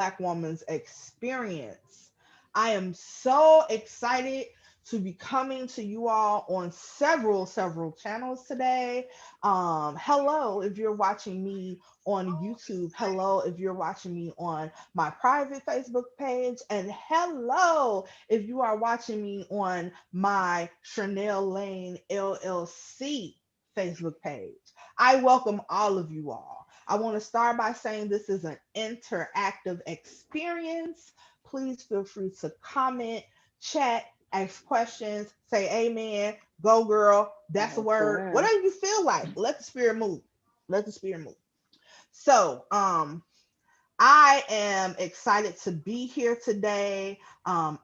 Black woman's experience. I am so excited to be coming to you all on several channels today. Hello, if you're watching me on YouTube. Hello, if you're watching me on my private Facebook page. And hello, if you are watching me on my Cherlnell Lane LLC Facebook page. I welcome all of you all. I want to start by saying this is an interactive experience. Please feel free to comment, chat, ask questions, say amen, go girl, that's a Yes, word, sir. whatever you feel like. Let the spirit move. Let the spirit move. So, I am excited to be here today.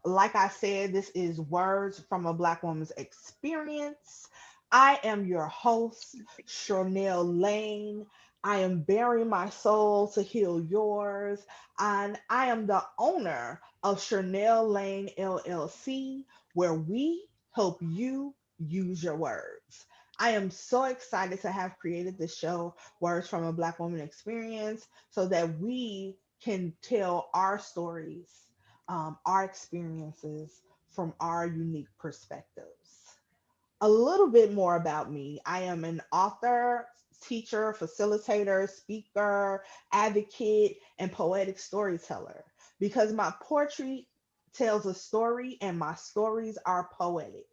Like I said, this is Words from a Black Woman's Experience. I am your host, Cherlnell Lane. I am bearing my soul to heal yours. And I am the owner of Cherlnell Lane LLC, where we help you use your words. I am so excited to have created this show, Words from a Black Woman Experience, so that we can tell our stories, our experiences from our unique perspectives. A little bit more about me: I am an author, teacher, facilitator, speaker, advocate, and poetic storyteller because my poetry tells a story and my stories are poetic.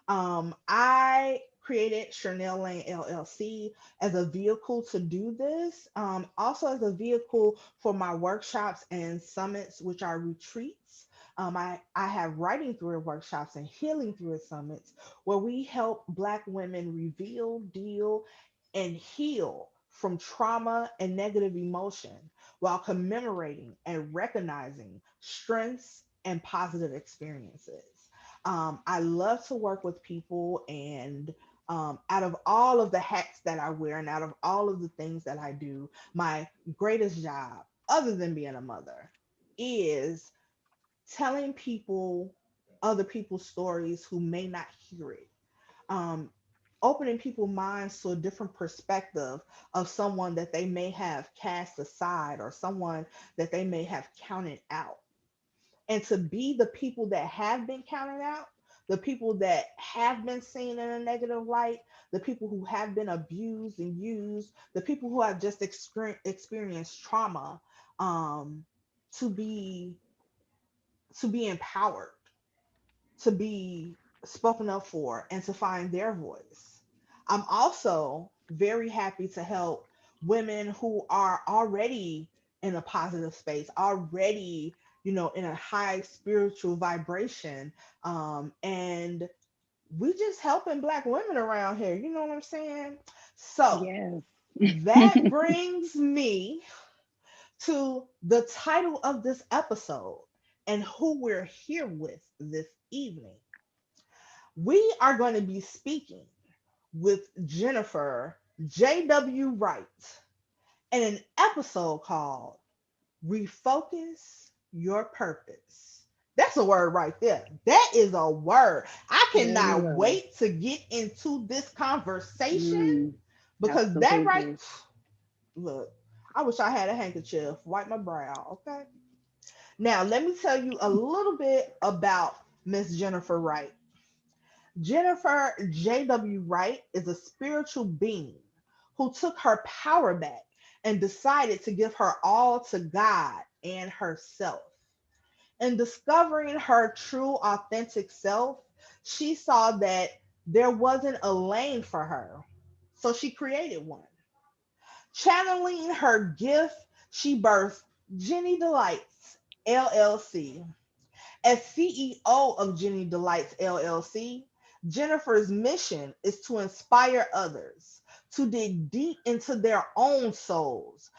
I created Cherlnell Lane LLC as a vehicle to do this, also as a vehicle for my workshops and summits, which are retreats. I have writing through it workshops and healing through it summits where we help Black women reveal, deal, and heal from trauma and negative emotion while commemorating and recognizing strengths and positive experiences. I love to work with people, and out of all of the hats that I wear and out of all of the things that I do, my greatest job, other than being a mother, is telling people other people's stories who may not hear it. Um, Opening people's minds to a different perspective of someone that they may have cast aside or someone that they may have counted out, and to be the people that have been counted out, the people that have been seen in a negative light, the people who have been abused and used, the people who have just experienced trauma, um, to be empowered, to be spoken up for, and to find their voice. I'm also very happy to help women who are already in a positive space, already, in a high spiritual vibration. And we just helping Black women around here. You know what I'm saying? So Yes. that brings me to the title of this episode and who we're here with this evening. We are going to be speaking with Jennifer J.W. Wright in an episode called Refocus Your Purpose. That's a word right there. That is a word. I There you cannot go. wait to get into this conversation Mm, because that right, absolutely. look, I wish I had a handkerchief, wipe my brow, okay? Now, let me tell you a little bit about Miss Jennifer Wright. Jennifer J.W. Wright is a spiritual being who took her power back and decided to give her all to God and herself. In discovering her true, authentic self, she saw that there wasn't a lane for her, so she created one. Channeling her gift, she birthed Jenny Delights LLC. As CEO of Jenny Delights LLC, Jennifer's mission is to inspire others to dig deep into their own souls,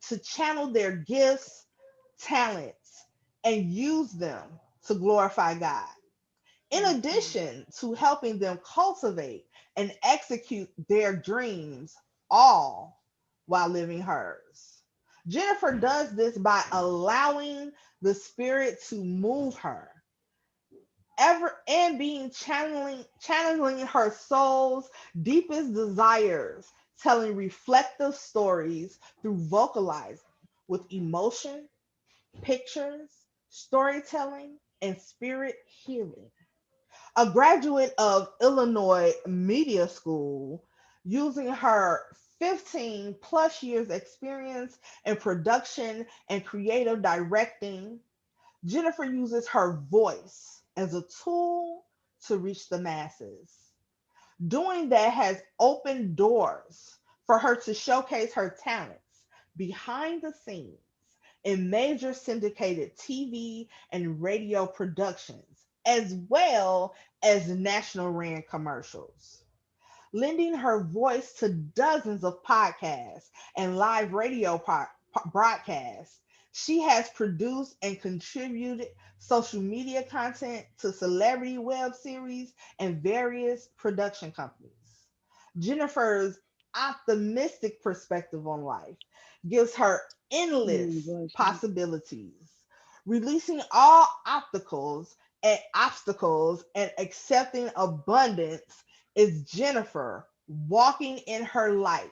to channel their gifts, talents, and use them to glorify God. In Mhm. addition to helping them cultivate and execute their dreams, all while living hers. Jennifer does this by allowing the spirit to move her ever and being channeling her soul's deepest desires, telling reflective stories through vocalizing with emotion, pictures, storytelling, and spirit healing. A graduate of Illinois Media School, using her 15 plus years experience in production and creative directing, Jennifer uses her voice as a tool to reach the masses. Doing that has opened doors for her to showcase her talents behind the scenes in major syndicated TV and radio productions, as well as national brand commercials. Lending her voice to dozens of podcasts and live radio broadcasts. She has produced and contributed social media content to celebrity web series and various production companies. Jennifer's optimistic perspective on life gives her endless Bless you. possibilities, releasing all obstacles and accepting abundance is Jennifer walking in her light,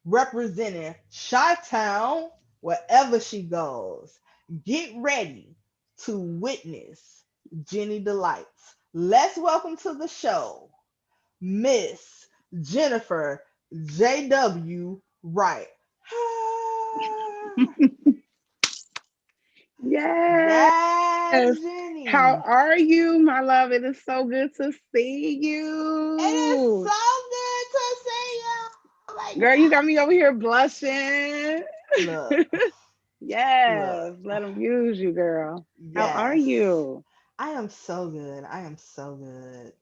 representing Chi-Town wherever she goes. Get ready to witness Jenny Delights. Let's welcome to the show Miss Jennifer J.W. Wright. Yes. Yes, How Jenny. are you, my love? It is so good to see It is so you. good to see you. Oh my Girl, you got God. me over here blushing. Look, Yes, look. let them use you, girl. How are Yes. you? I am so good. I am so good.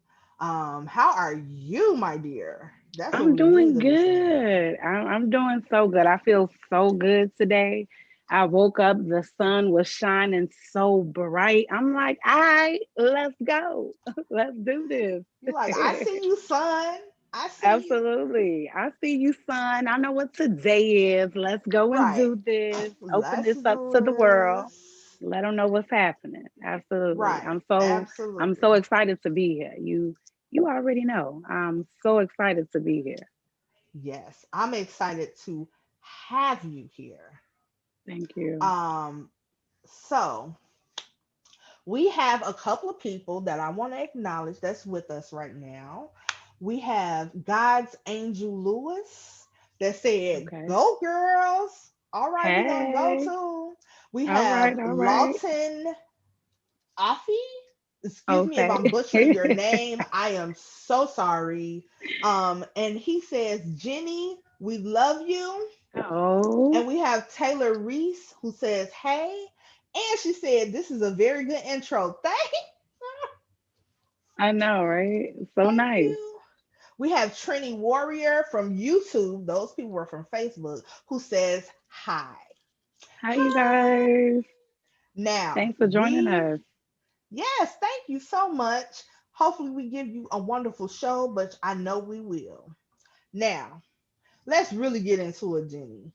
How are you, my dear? That's what I'm we need doing to be saying. good. I'm doing so good. I feel so good today. I woke up, the sun was shining so bright. I'm like, all right, let's go. Let's do You like, I this. see you, son. I see you. Absolutely. I see you, son. I know what today is. Let's go and Right. do this. Open Let's this up to the do world. this. Let them know what's happening. Absolutely. Right. I'm so Absolutely. excited to be here. You already know. I'm so excited to be here. Yes. I'm excited to have you here. Thank you. Um, so we have a couple of people that I want to acknowledge that's with us right now. We have God's Angel Lewis that said, Okay. "Go girls." All right, we're gonna go Hey. too. We All have right. All right. Lawton Afi. Excuse me if Okay. I'm butchering your name. I am so sorry. And he says, Jenny, we love you. Oh, And we have Taylor Reese who says, hey. And she said, this is a very good intro. I know, right? So Thank nice. you. We have Trini Warrior from YouTube. Those people were from Facebook who says, hi. Hi, you Hi. guys. Now, Thanks for joining us. yes, thank you so much. Hopefully, we give you a wonderful show, but I know we will. Now, let's really get into it, Jenny.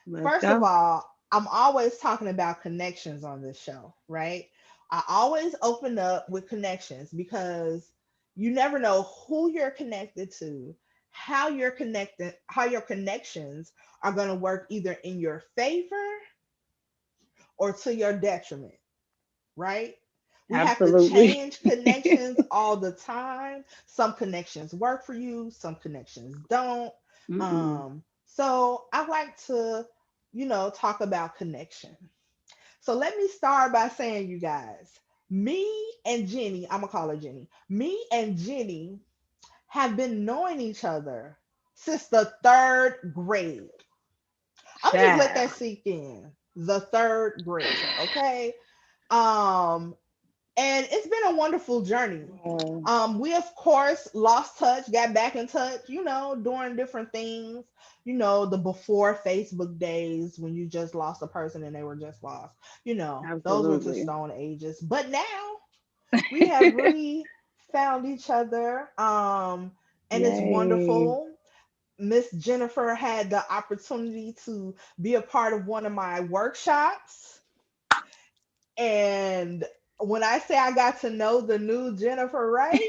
Let's First of go. all, I'm always talking about connections on this show, right? I always open up with connections because you never know who you're connected to, how your connections are going to work either in your favor or to your detriment, right? We have to Absolutely. change connections all the time. Some connections work for you, some connections don't. Mm-mm. So I like to, talk about connection. So let me start by saying, you guys, me and Jenny, I'm gonna call her Jenny. Me and Jenny have been knowing each other since the third grade. I'm gonna just let that Child. sink in. The third grade, okay? Um, and it's been a wonderful journey. Wow. We of course lost touch, got back in touch, doing different things, the before Facebook days when you just lost a person and they were just lost, those were just Absolutely. stone ages. But now we have really found each other, and it's Yay. wonderful. Miss Jennifer had the opportunity to be a part of one of my workshops, and when I say I got to know the new Jennifer Wright,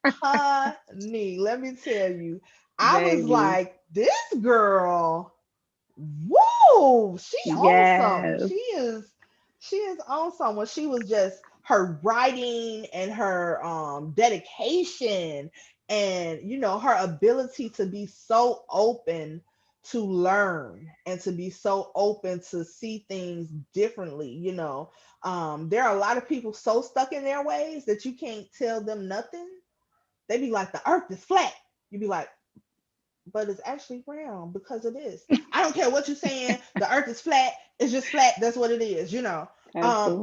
honey, let me tell you, I was Baby. like, this girl, whoa, she awesome. Yes. She is. She is on someone. She was just her writing and her dedication, and her ability to be so open to learn and to be so open to see things differently. There are a lot of people so stuck in their ways that you can't tell them nothing. They be like, the earth is flat. You be like, but it's actually round because it is. I don't care what you're saying. The earth is flat. It's just flat. That's what it is.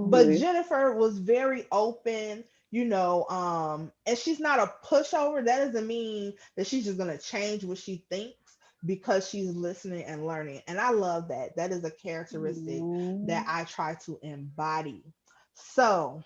But Absolutely. Jennifer was very open, and she's not a pushover. That doesn't mean that she's just gonna change what she thinks because she's listening and learning. And I love that. That is a characteristic that Mm, I try to embody. So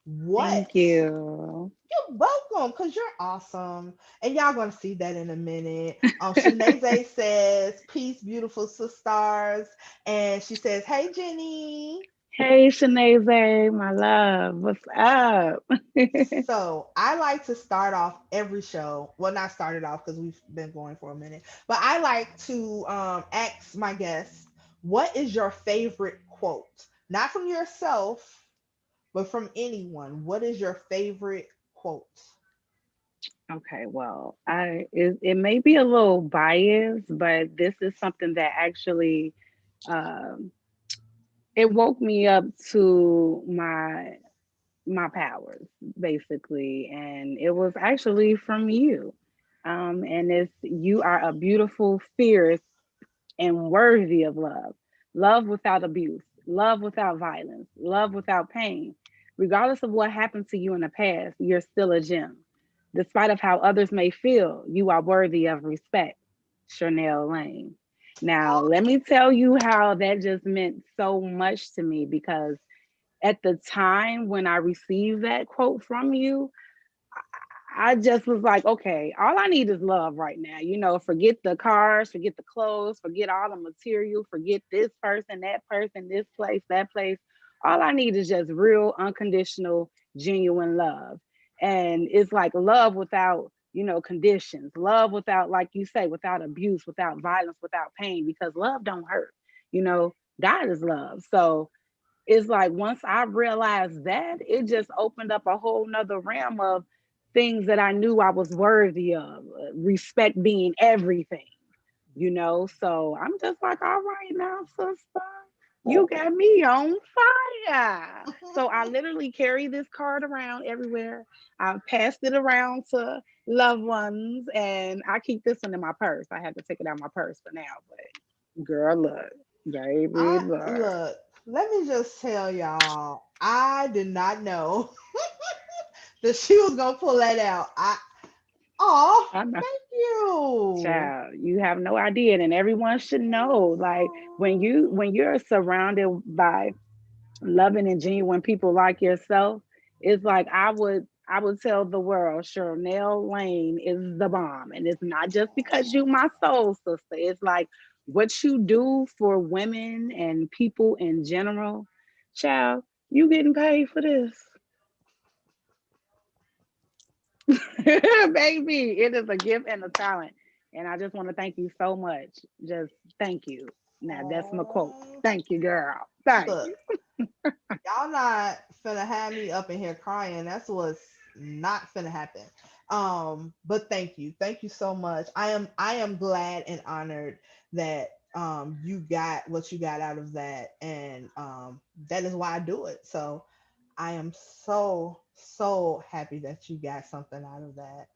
what thank you. you're welcome, because you're awesome. And y'all gonna see that in a minute. Shanaze says, peace, beautiful sisters. And she says, hey Jenny. Hey, Shanae, my love. What's up? So I like to start off every show. Well, not start it off because we've been going for a minute, but I like to ask my guests, what is your favorite quote? Not from yourself, but from anyone. What is your favorite quote? Okay, well, it may be a little biased, but this is something that actually um, it woke me up to my powers, basically, and it was actually from you. And it's you are a beautiful, fierce, and worthy of love. Love without abuse, love without violence, love without pain. Regardless of what happened to you in the past, you're still a gem. Despite of how others may feel, you are worthy of respect. Cherlnell Lane. Now, let me tell you how that just meant so much to me because at the time when I received that quote from you, I just was like, okay, all I need is love right now. Forget the cars, forget the clothes, forget all the material, forget this person, that person, this place, that place. All I need is just real, unconditional, genuine love. And it's like love without, conditions, love without, like you say, without abuse, without violence, without pain, because love don't hurt. You know, God is love. So it's like once I realized that, it just opened up a whole nother realm of things that I knew I was worthy of, respect being everything. So I'm just like, all right now, sister, you got me on fire. So I literally carry this card around everywhere. I've passed it around to loved ones, and I keep this one in my purse. I had to take it out of my purse for now, but girl, look, baby, I look. look, let me just tell y'all, I did not know that she was gonna pull that out. Oh, I know. thank you. Child, you have no idea, and everyone should know. Like when you're surrounded by loving and genuine people like yourself, it's like I would tell the world, Cherlnell Lane is the bomb, and it's not just because you my soul sister. It's like what you do for women and people in general, child. You getting paid for this. Baby, it is a gift and a talent. And I just want to thank you so much. Just thank you. Now that's my quote. Oh, Thank you, girl. Thank look, you. y'all not finna have me up in here crying. That's what's not finna happen. But thank you so much. I am glad and honored that you got what you got out of that, and that is why I do it. So I am so happy that you got something out of that.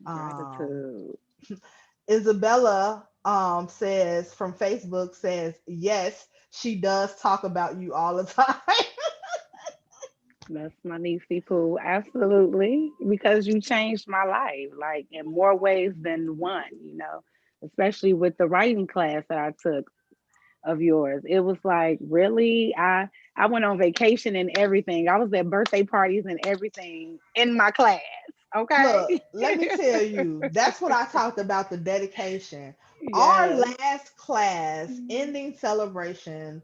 Um, Gratitude. Isabella says from Facebook says yes, she does talk about you all the time. That's my niecey poo. Absolutely. Because you changed my life, like in more ways than one, especially with the writing class that I took of yours. It was like, really? I went on vacation and everything. I was at birthday parties and everything in my class. Look, Okay. let me tell you, that's what I talked about, the dedication. Our Yes. last class ending celebration,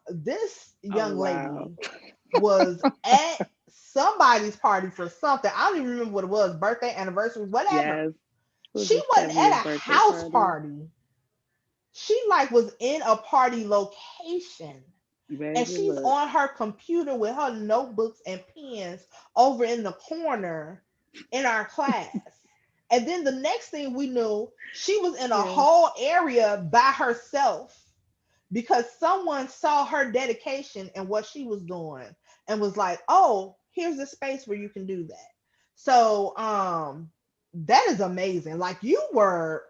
this Oh young wow. lady was at somebody's party for something. I don't even remember what it was, birthday, anniversary, whatever. Yes. It was She his wasn't at 70th a birthday house party. party. She like was in a party location. And Baby, she's look. on her computer with her notebooks and pens over in the corner in our class. And then the next thing we knew, she was in a Yeah. whole area by herself because someone saw her dedication and what she was doing and was like, "Oh, here's a space where you can do that." So, that is amazing. Like you were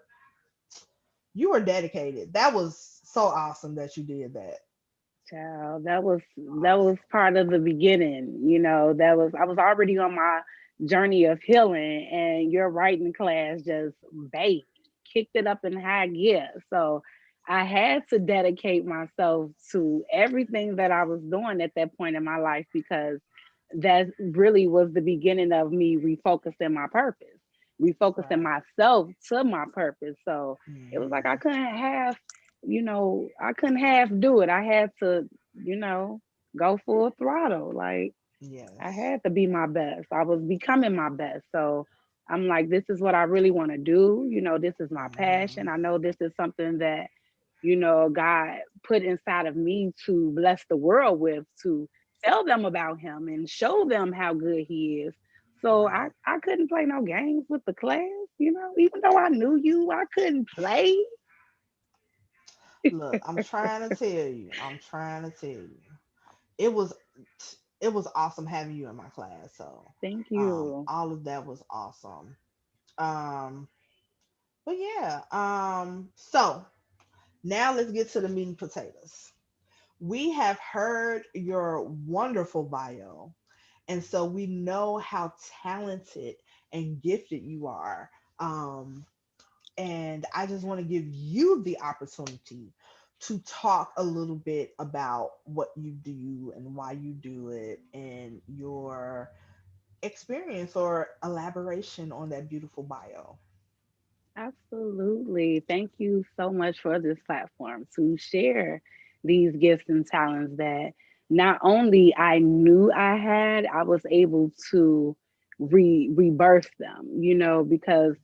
dedicated. That was so awesome that you did that. Child, that was part of the beginning. That was I was already on my journey of healing, and your writing class just baby kicked it up in high gear. So I had to dedicate myself to everything that I was doing at that point in my life, because that really was the beginning of me refocusing my purpose, refocusing Right. myself to my purpose. So it was like Hmm. I couldn't half do it. I had to, you know, go full throttle. Like I Yes. had to be my best. I was becoming my best. So I'm like, this is what I really want to do. This is my Hmm. passion. I know this is something that, God put inside of me to bless the world with, to tell them about him and show them how good he is. So I, Right. I couldn't play no games with the class, even though I knew you, I couldn't play. Look, I'm trying to tell you. I'm trying to tell you. It was it was awesome having you in my class. So, Thank you. all of that was awesome. Um, but yeah. So now let's get to the meat and potatoes. We have heard your wonderful bio, and so we know how talented and gifted you are. Um, and I just want to give you the opportunity to talk a little bit about what you do and why you do it and your experience or elaboration on that beautiful bio. Absolutely. Thank you so much for this platform to share these gifts and talents that not only I knew I had, I was able to rebirth them, because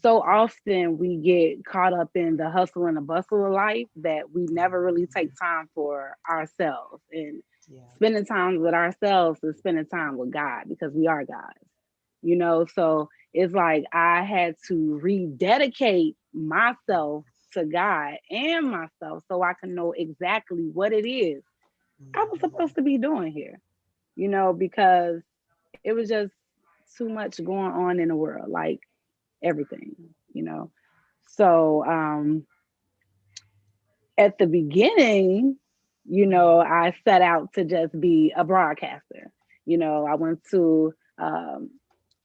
so often we get caught up in the hustle and the bustle of life that we never really take time for ourselves. And Yeah. spending time with ourselves is spending time with God, because we are God. So it's like I had to rededicate myself to God and myself so I can know exactly what it is I was Hmm. supposed to be doing here, because it was just too much going on in the world, like everything, you know. So at the beginning, I set out to just be a broadcaster. I went to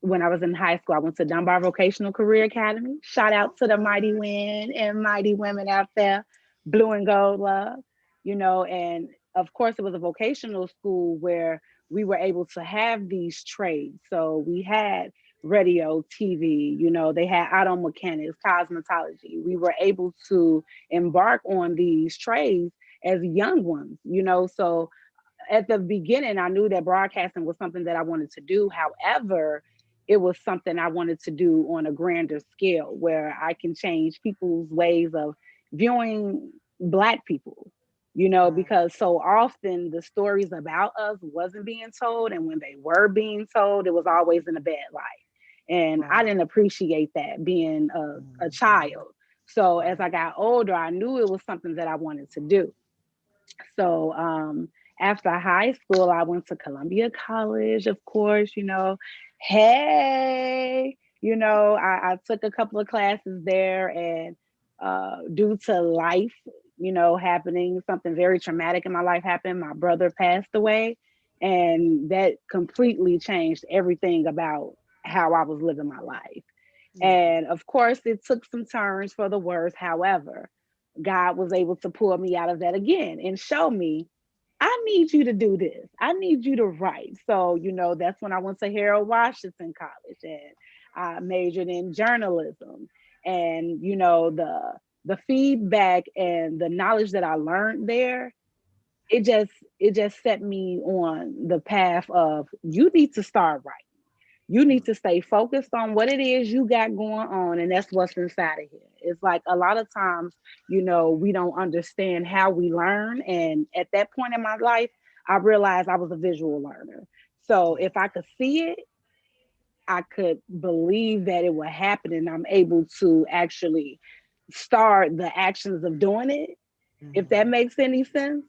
when I was in high school, I went to Dunbar Vocational Career Academy. Shout out to the mighty Okay. men and mighty women out there, blue and gold love, and of course, it was a vocational school where we were able to have these trades. So we had radio, TV, they had auto mechanics, cosmetology. We were able to embark on these trades as young ones, So at the beginning, I knew that broadcasting was something that I wanted to do. However, it was something I wanted to do on a grander scale where I can change people's ways of viewing Black people, Right. because so often the stories about us wasn't being told. And when they were being told, it was always in a bad light. And I Right. didn't appreciate that being a Hmm. child. So as Right. I got older, I knew it was something that I wanted to do. So after high school, I went to Columbia College, of course, Hey, I took a couple of classes there, and due to life, happening, something very traumatic in my life happened. My brother passed away, and that completely changed everything about how I was living my life. Yeah. And of course, it took some turns for the worse. However, God was able to pull me out of that again and show me, I need you to do this. I need you to write. So, that's when I went to Harold Washington College, and I majored in journalism. And, the feedback and the knowledge that I learned there, it just set me on the path of, you need to start writing. You need to stay focused on what it is you got going on, and that's what's inside of here. It's like a lot of times, we don't understand how we learn. And at that point in my life, I realized I was a visual learner. So Yeah. if I could see it, I could believe that it would happen, and I'm able to actually start the actions of doing it, if that Mm-hmm. makes any sense.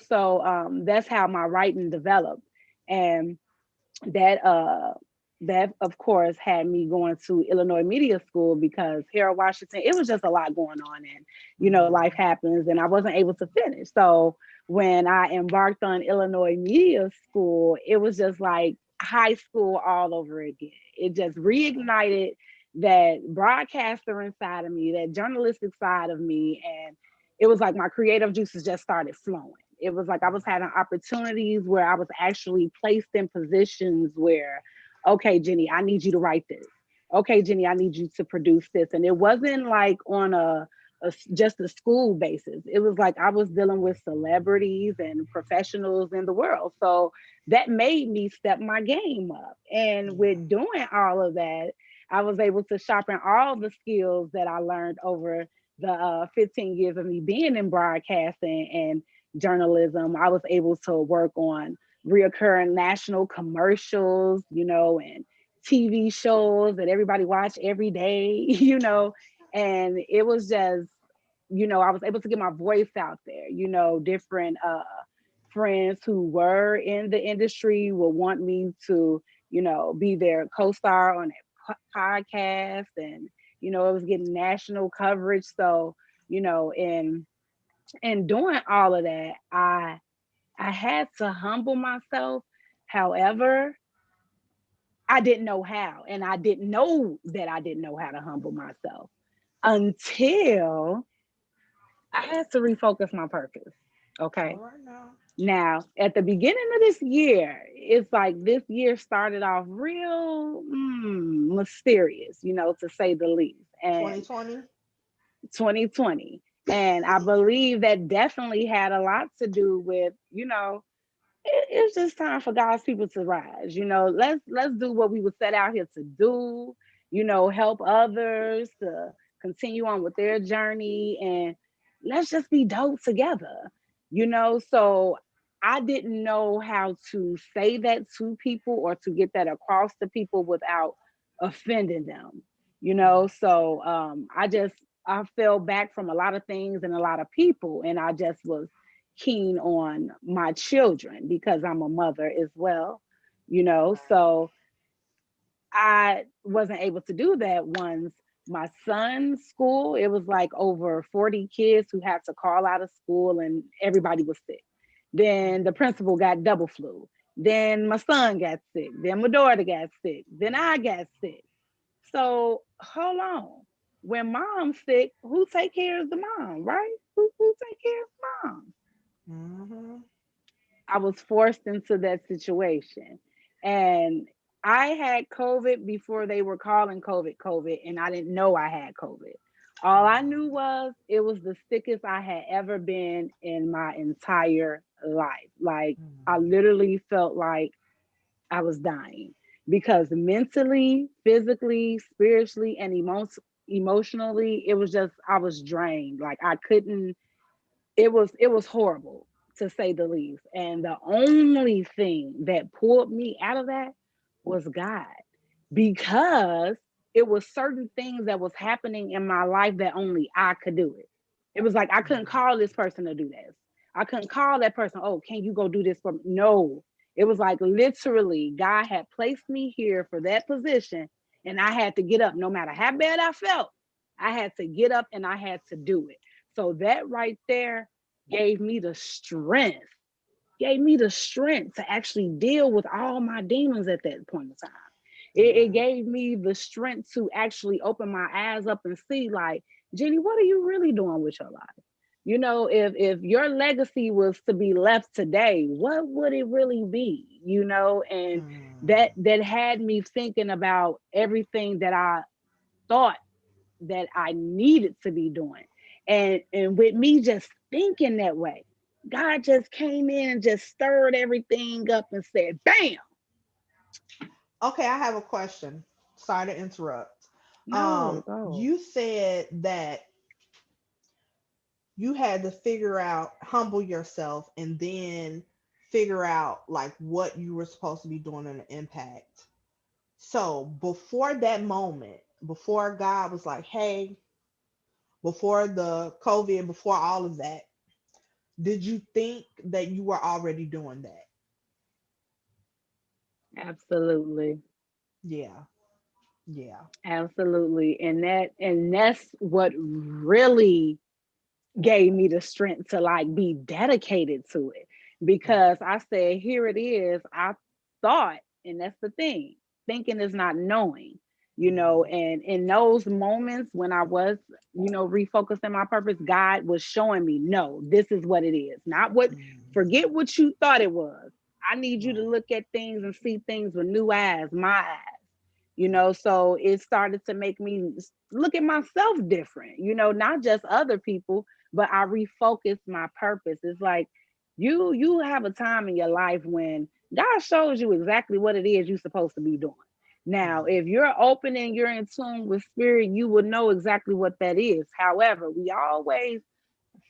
So that's how my writing developed. And that that of course had me going to Illinois Media School, because here at Washington it was just a lot going on, and life Mm-hmm. happens, and I wasn't able to finish. So when I embarked on Illinois Media School, it was just like high school all over again. It just reignited that broadcaster inside of me, that journalistic side of me, and it was like my creative juices just started flowing. It was like I was having opportunities where I was actually placed in positions where, okay, Jenny, I need you to write this. Okay, Jenny, I need you to produce this. And it wasn't like on just a school basis. It was like I was dealing with celebrities and professionals in the world. So that made me step my game up. And Yeah. with doing all of that, I was able to sharpen all the skills that I learned over the 15 years of me being in broadcasting and journalism. I was able to work on reoccurring national commercials, and TV shows that everybody watch every day, and it was just, I was able to get my voice out there. Different friends who were in the industry would want me to, be their co-star on their podcast, and it was getting national coverage. So, and doing all of that, I had to humble myself. However, I didn't know how, and I didn't know that I didn't know how to humble myself until I had to refocus my purpose. All Okay. right now. Now, at the beginning of this year, it's like this year started off real mysterious, to say the least. And 2020. 2020. And I believe that definitely had a lot to do with, it's just time for God's people to rise. Let's do what we were set out here to do. Help others to continue on with their journey, and let's just be dope together. So I didn't know how to say that to people or to get that across to people without offending them. So I fell back from a lot of things and a lot of people, and I just was keen on my children because I'm a mother as well, Right. so I wasn't able to do that once my son's school, it was like over 40 kids who had to call out of school, and everybody was sick. Then the principal got double flu. Then my son got sick. Then my daughter got sick. Then I got sick. So hold on. When mom's sick, who take care of the mom, right? Who take care of mom? Mm-hmm. I was forced into that situation. And I had COVID before they were calling COVID, and I didn't know I had COVID. All I knew was it was the sickest I had ever been in my entire life. Like, I Mm-hmm. literally felt like I was dying because mentally, physically, spiritually, and emotionally, it was just, I was drained. Like, I couldn't, it was horrible, to say the least. And the only thing that pulled me out of that was God, because it was certain things that was happening in my life that only I could do it. It was like I couldn't call this person to do this. I couldn't call that person, oh, can you go do this for me? No. It was like literally God had placed me here for that position, and I had to get up no matter how bad I felt. I had to get up and I had to do it. So that right there gave me the strength, to actually deal with all my demons at that point in time. It Yeah. gave me the strength to actually open my eyes up and see, like, Jenny, what are you really doing with your life? If your legacy was to be left today, what would it really be? And that Mm. that had me thinking about everything that I thought that I needed to be doing. And with me just thinking that way, God just came in and just stirred everything up and said, bam, Okay, I have a question. Sorry to interrupt. No, go. You said that you had to figure out, humble yourself, and then figure out like what you were supposed to be doing in the impact. So before that moment, before God was like, hey, before the COVID, before all of that, did you think that you were already doing that? Absolutely. Yeah, yeah. Absolutely. And that's what really gave me the strength to like be dedicated to it, because I said, here it is. I thought, and that's the thing, thinking is not knowing, Mhm. and in those moments when I was, refocusing my purpose, God was showing me, no, this is what it is. Not what, Mhm. forget what you thought it was. I need you to Right. look at things and see things with new eyes, my eyes. So it started to make me look at myself different, not just other people, but I refocused my purpose. It's like you have a time in your life when God shows you exactly what it is you're supposed to be doing. Now, Mhm. if you're open and you're in tune with spirit, you will know exactly what that is. However, we always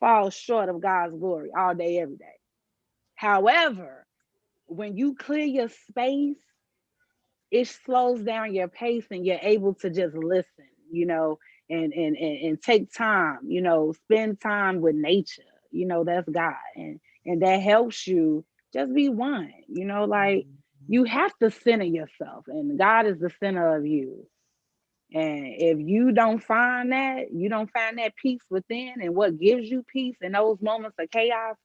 fall short of God's glory all day, every day. However, when you clear your space, it slows down your pace and you're able to just listen, and take time, spend time with nature, that's God. And that helps you just be one, like Mhm. you have to center yourself and God is the center of you. And if you don't find that peace within, and what gives you peace in those moments of chaos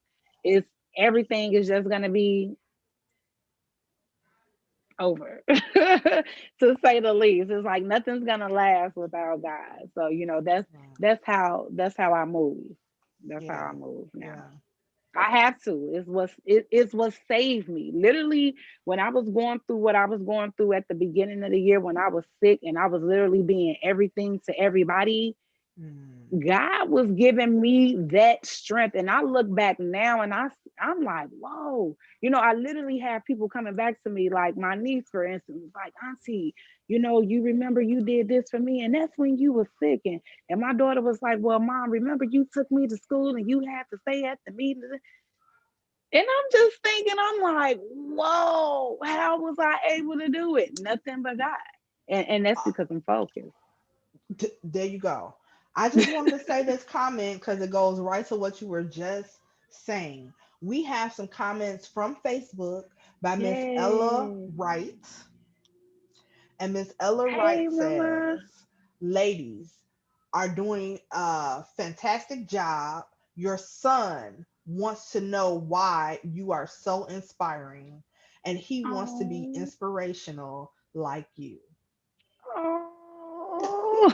is everything is just going to be over, to say the least. It's like nothing's gonna last without God. So that's Right. that's how I move. That's how I Yeah. move now. Yeah. I have to. It's what saved me. Literally, when I was going through what I was going through at the beginning of the year, when I was sick and I was literally being everything to everybody, Mhm. God was giving me that strength. And I look back now and I'm like, whoa. I literally have people coming back to me, like my niece, for instance, was like, Auntie, you remember you did this for me, and that's when you were sick. And my daughter was like, well, Mom, remember you took me to school and you had to stay at the meeting. And I'm just thinking, I'm like, whoa, how was I able to do it? Nothing but God. And that's because I'm focused. There you go. I just wanted to say this comment because it goes right to what you were just saying. We have some comments from Facebook by Miss Ella Yay. Wright. And Miss Ella Hey, Wright Mama. says, ladies are doing a fantastic job. Your son wants to know why you are so inspiring, and he wants to be Oh, inspirational like you. oh.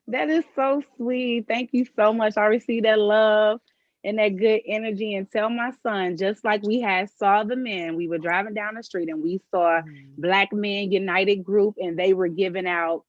That is so sweet. Thank you so much. I received that love and that good energy. And tell my son, just like we had saw the men, we were driving down the street and we saw Mm, Black Men United Group, and they were giving out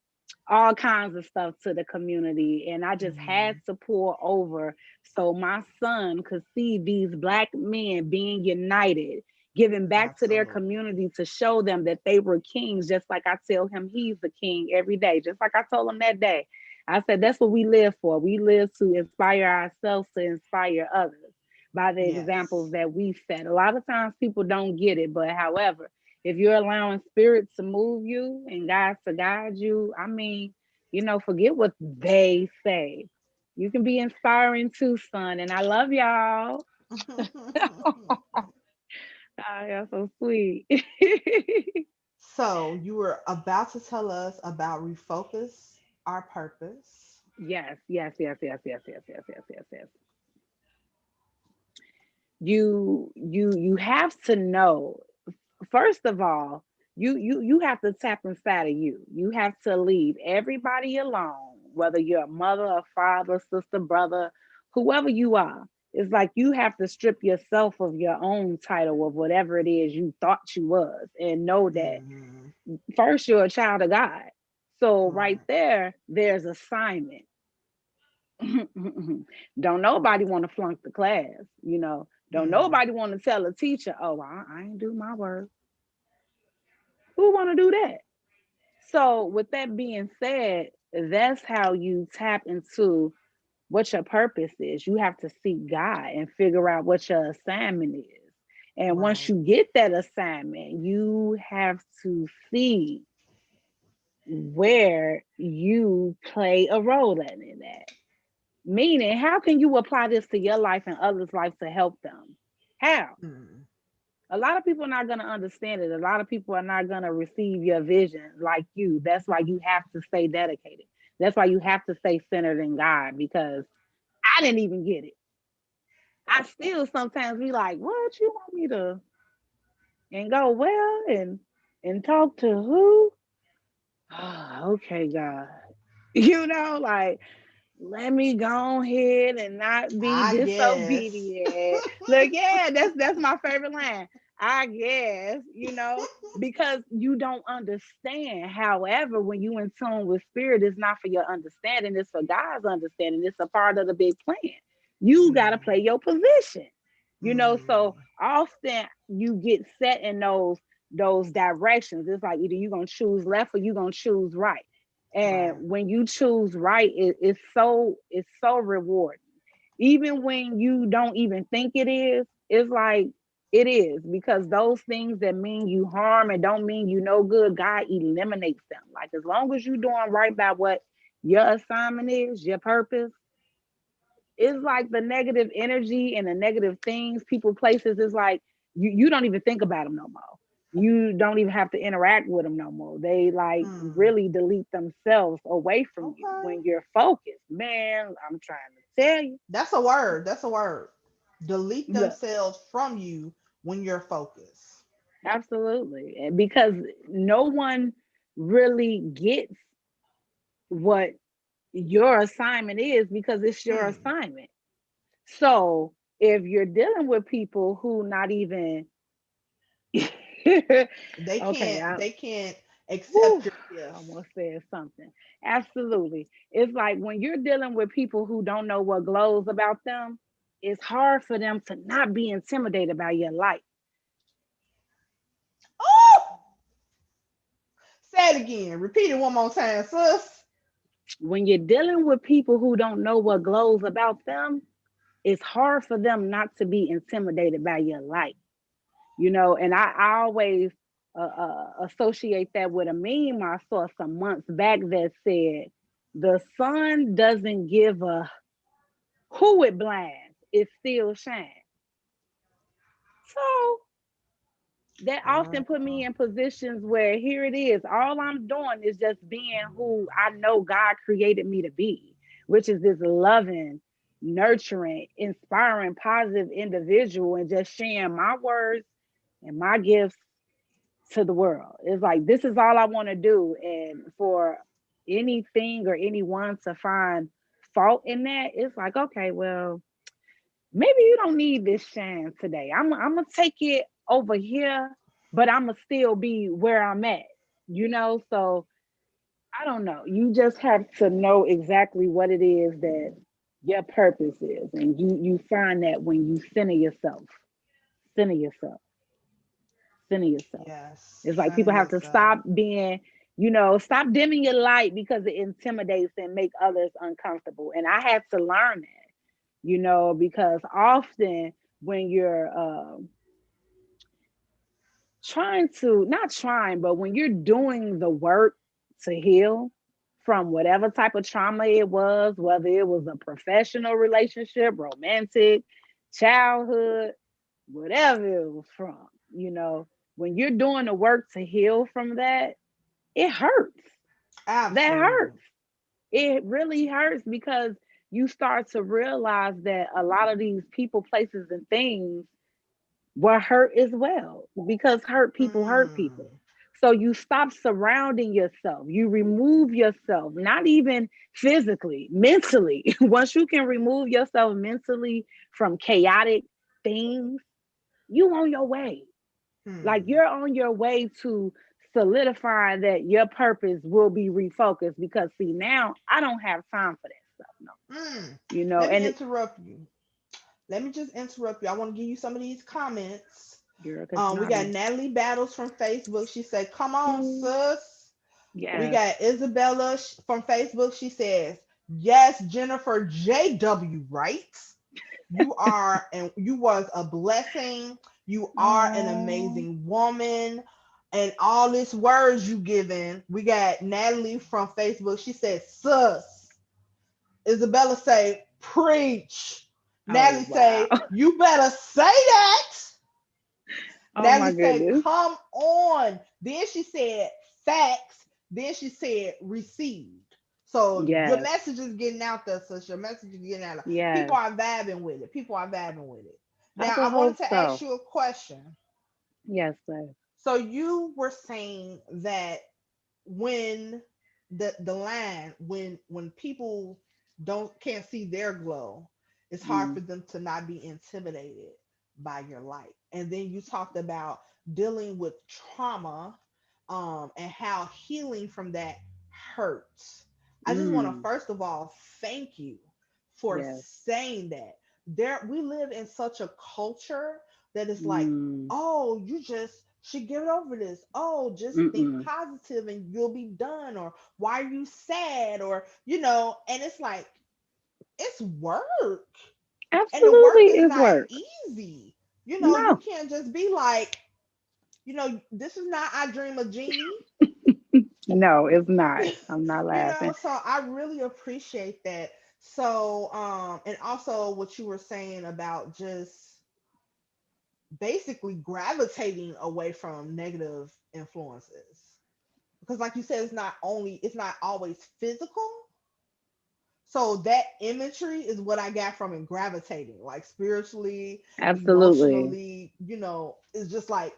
all kinds of stuff to the community. And I just had mhm. to pull over so my son could see these Black men being united, giving back to their Absolutely. community to show them that they were kings, just like I tell him he's the king every day, just like I told him that day. I said, that's what we live for. We live to inspire ourselves, to inspire others by the examples Yes. that we set. A lot of times people don't get it, but however, if you're allowing spirit to move you and God to guide you, I mean, forget what they say. You can be inspiring too, son. And I love y'all. Oh, y'all so sweet. So you were about to tell us about refocus our purpose. Yes, yes, yes, yes, yes, yes, yes, yes, yes, yes. You have to know, first of all, you have to tap inside of you. You have to leave everybody alone, whether you're a mother, a father, sister, brother, whoever you are. It's like you have to strip yourself of your own title of whatever it is you thought you was, and know that Hmm. first you're a child of God. So right Right. there, there's assignment. Don't nobody want to flunk the class. Don't Mm. nobody want to tell a teacher, oh, I ain't do my work. Who want to do that? So, with that being said, that's how you tap into what your purpose is. You have to seek God and figure out what your assignment is. And once Right. you get that assignment, you have to see where you play a role in that. Meaning, how can you apply this to your life and others' life to help them? How? Mm. A lot of people are not going to understand it. A lot of people are not going to receive your vision like you. That's why you have to stay dedicated. That's why you have to stay centered in God, because I didn't even get it. I still sometimes be like, "What you want me to?" And go, well, and talk to who? Okay, God. Like, let me go ahead and not be I guess. disobedient. Look, yeah, that's my favorite line. I guess, because you don't understand. However, when you in tune with spirit, it's not for your understanding, it's for God's understanding. It's a part of the big plan. You gotta Mm. play your position. So Mm. often you get set in those directions. It's like either you're gonna choose left or you're gonna choose right. And Right. when you choose right, it's so rewarding. Even when you don't even think it is, it's like it is, because those things that mean you harm and don't mean you no good, God eliminates them. Like, as long as you're doing right by what your assignment is, your purpose, it's like the negative energy and the negative things, people, places, is like you don't even think about them no more. You don't even have to interact with them no more. They like Mm. really delete themselves away from you Okay. when you're focused. Man, I'm trying to tell you. That's a word. That's a word. Delete Look, themselves from you when you're focused. absolutely. And because no one really gets what your assignment is, because it's your Hmm. assignment. So if you're dealing with people who not even They okay, can't. They can't accept whew, your I gift. almost said something. Absolutely. It's like when you're dealing with people who don't know what glows about them, it's hard for them to not be intimidated by your light. Oh, say it again. Repeat it one more time, sis. When you're dealing with people who don't know what glows about them, it's hard for them not to be intimidated by your light. And I always associate that with a meme I saw some months back that said, the sun doesn't give a who it blinds, it still shines. So that often put me Uh, in positions where here it is. All I'm doing is just being who I know God created me to be, which is this loving, nurturing, inspiring, positive individual, and just sharing my words and my gifts to the world. It's like, this is all I want to do. And for anything or anyone to find fault in that, it's like, okay, well, maybe you don't need this shine today. I'm gonna take it over here, but I'm gonna still be where I'm at. So I don't know. You just have to know exactly what it is that your purpose is, and you find that when you center yourself, center yourself. yes. It's like Center people have to yourself. stop dimming your light because it intimidates and make others uncomfortable. And I had to learn that, because often when you're trying to, not trying, but when you're doing the work to heal from whatever type of trauma it was, whether it was a professional relationship, romantic, childhood, whatever it was from, when you're doing the work to heal from that, it hurts. That Absolutely. hurts. It really hurts, because you start to realize that a lot of these people, places, and things were hurt as well, because hurt people hurt Mm. people. So you stop surrounding yourself. You remove yourself, not even physically, mentally. Once you can remove yourself mentally from chaotic things, you on your way. Like, Hmm. you're on your way to solidifying that your purpose will be refocused, because see, now I don't have time for that stuff. No. Mm. Let me And interrupt you. Let me just interrupt you. I want to give you some of these comments. Girl, cause We got naughty. Natalie Battles from Facebook. She said, "Come on, Mm, sis." We yes. got Isabella from Facebook. She says, "Yes, Jennifer J.W. Wright. You are, and you was a blessing. You are an Oh, amazing woman." And all these words you given. We got Natalie from Facebook. She said, "Sis." Isabella say, "Preach." oh Natalie wow. say, "You better say that." Oh my Natalie said, goodness. "Come on." Then she said, "Facts." Then she said, "Received." So your Yes. message is getting out there, sis. Your message is getting out there. People Yes. are vibing with it. People are vibing with it. I Now, would I wanted hope to ask so. you a question. Yes, sir. So you were saying that when the line when people don't can't see their glow, it's hard Mm, for them to not be intimidated by your light. And then you talked about dealing with trauma, and how healing from that hurts. I just want to mm, first of all thank you for yes. saying that. There, we live in such a culture that is like, Mm, "Oh, you just should get over this. Oh, just think mm-mm. positive and you'll be done." Or, "Why are you sad?" Or, and it's like, it's work. And the work Absolutely is is not work. easy. You No. can't just be like, this is not I Dream of Jeannie. No, it's not. I'm not laughing. So I really appreciate that. So, and also what you were saying about just basically gravitating away from negative influences. Because like you said, it's not always physical. So that imagery is what I got from it, gravitating, like spiritually, Absolutely. emotionally, it's just like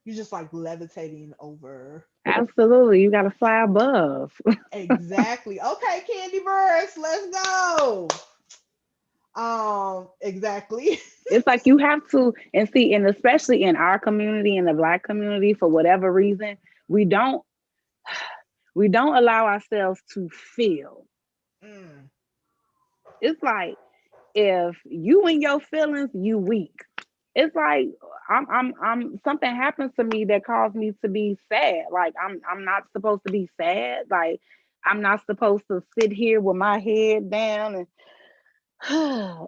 you're just like levitating over. Absolutely. You got to fly above. Exactly. Okay, Candy Birds, let's go. Exactly. It's like you have to, and see, and especially in our community, in the Black community, for whatever reason, we don't we don't allow ourselves to feel. Mm, It's like if you in your feelings, you weak. It's like I'm something happens to me that caused me to be sad. Like I'm not supposed to be sad. Like I'm not supposed to sit here with my head down and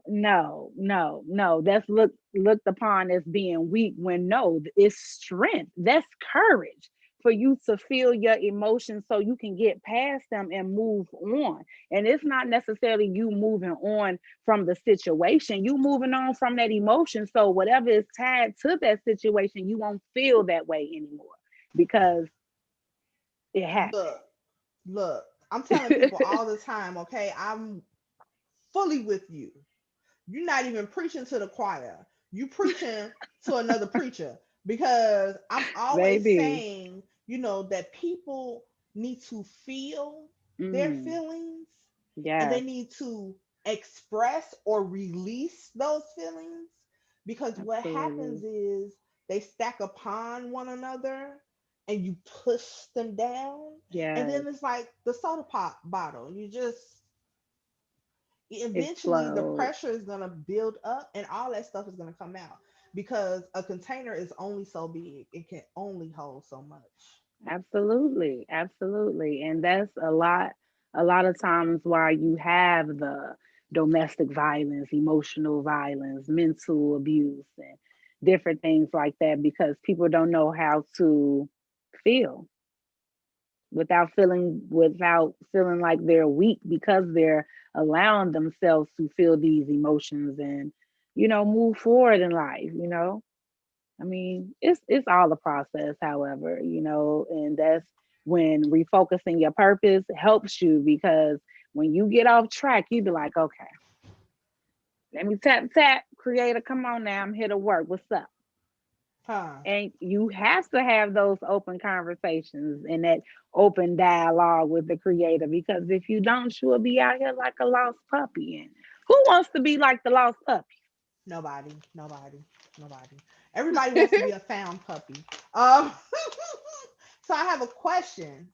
no, no, no. That's looked upon as being weak when no, it's strength. That's courage for you to feel your emotions so you can get past them and move on. And it's not necessarily you moving on from the situation, you moving on from that emotion. So whatever is tied to that situation, you won't feel that way anymore because it happened. look, look. I'm telling people all the time, okay? I'm fully with you. You're not even preaching to the choir. You preaching to another preacher, because I'm always Baby. saying, that people need to feel their Mm, feelings, and they yes, need to express or release those feelings, because what happens absolutely. is they stack upon one another and you push them down, and Yes, then it's like the soda pop bottle. You just eventually the explode. pressure is going to build up and all that stuff is going to come out, because a container is only so big, it can only hold so much. Absolutely, absolutely. And that's a lot of times why you have the domestic violence, emotional violence, mental abuse and different things like that because people don't know how to feel without feeling like they're weak because they're allowing themselves to feel these emotions and move forward in life. I mean, it's all a process, however, and that's when refocusing your purpose helps you because when you get off track, you be like, okay, let me tap tap, creator, come on now, I'm here to work. What's up? Huh. And you have to have those open conversations and that open dialogue with the creator because if you don't, you'll be out here like a lost puppy. And who wants to be like the lost puppy? Nobody, nobody, nobody. Everybody wants to be a found puppy. um so I have a question.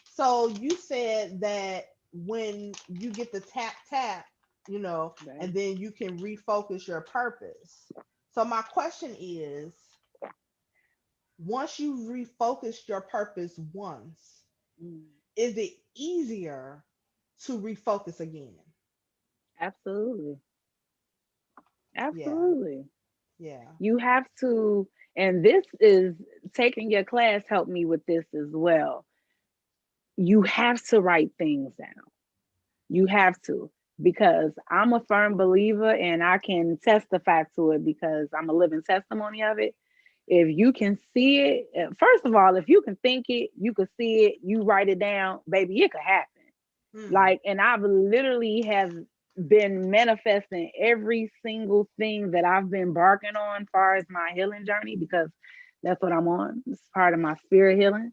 So you said that when you get the tap tap, Right. and then you can refocus your purpose. So my question is, Once you refocus your purpose once, Mm. is it easier to refocus again? Absolutely. Yeah, Absolutely. yeah, You have to, and this is taking your class helped me with this as well. You have to write things down. You have to, because I'm a firm believer and I can testify to it because I'm a living testimony of it. If you can see it, first of all, if you can think it, you can see it, you write it down, baby, it could happen. hmm, Like, and I've literally have been manifesting every single thing that I've been embarking on as far as my healing journey because that's what I'm on. It's part of my spirit healing.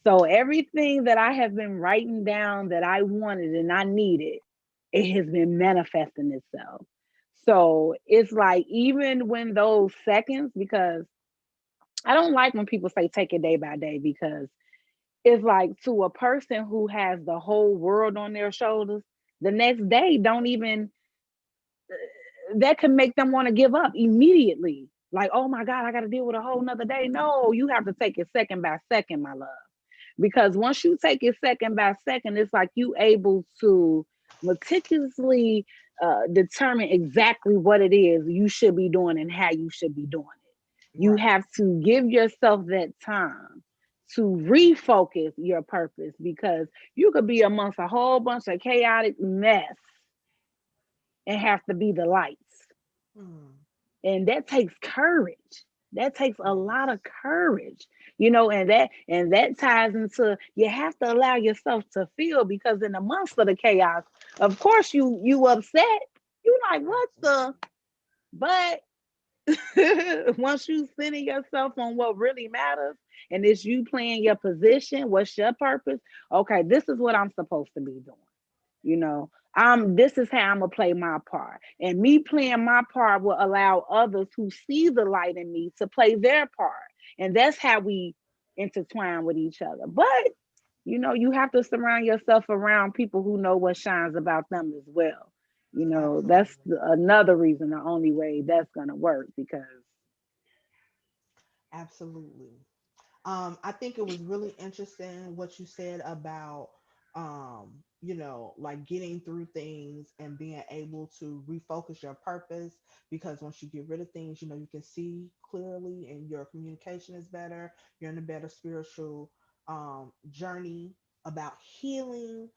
So everything that I have been writing down that I wanted and I needed, it has been manifesting itself. So it's like even when those seconds, because I don't like when people say take it day by day because it's like to a person who has the whole world on their shoulders, the next day don't even that can make them want to give up immediately. Like, oh my God, I got to deal with a whole nother day. No, you have to take it second by second, my love. Because once you take it second by second, it's like you able to meticulously determine exactly what it is you should be doing and how you should be doing it. You right. have to give yourself that time to refocus your purpose because you could be amongst a whole bunch of chaotic mess and have to be the lights. Hmm. And that takes courage. That takes a lot of Yes. courage, and that ties into you have to allow yourself to feel because in the midst of the chaos, of course you upset. You like what the Absolutely. but once you center yourself on what really matters and it's you playing your position, what's your purpose? Okay, this is what I'm supposed to be doing. This is how I'm gonna play my part. And me playing my part will allow others who see the light in me to play their part. And that's how we intertwine with each other. But you have to surround yourself around people who know what shines about them as well. That's Absolutely. another reason, the only way that's gonna work because Absolutely. I think it was really interesting what you said about, like getting through things and being able to refocus your purpose because once you get rid of things, you can see clearly and your communication is better. You're in a better spiritual journey about healing.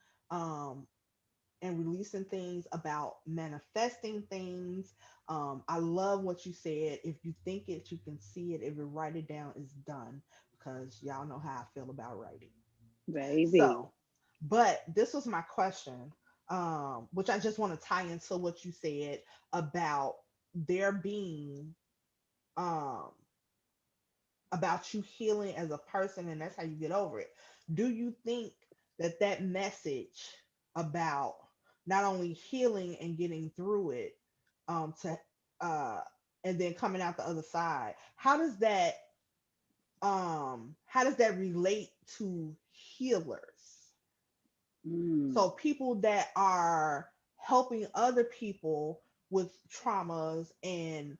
And releasing things, about manifesting things. I love what you said. If you think it, you can see it. If you write it down, it's done. Because y'all know how I feel about writing. baby. So, but this was my question, which I just want to tie into what you said about there being, um, about you healing as a person, and that's how you get over it. Do you think that that message about not only healing and getting through it, to uh and then coming out the other side, how does that relate to healers? Mm, So people that are helping other people with traumas and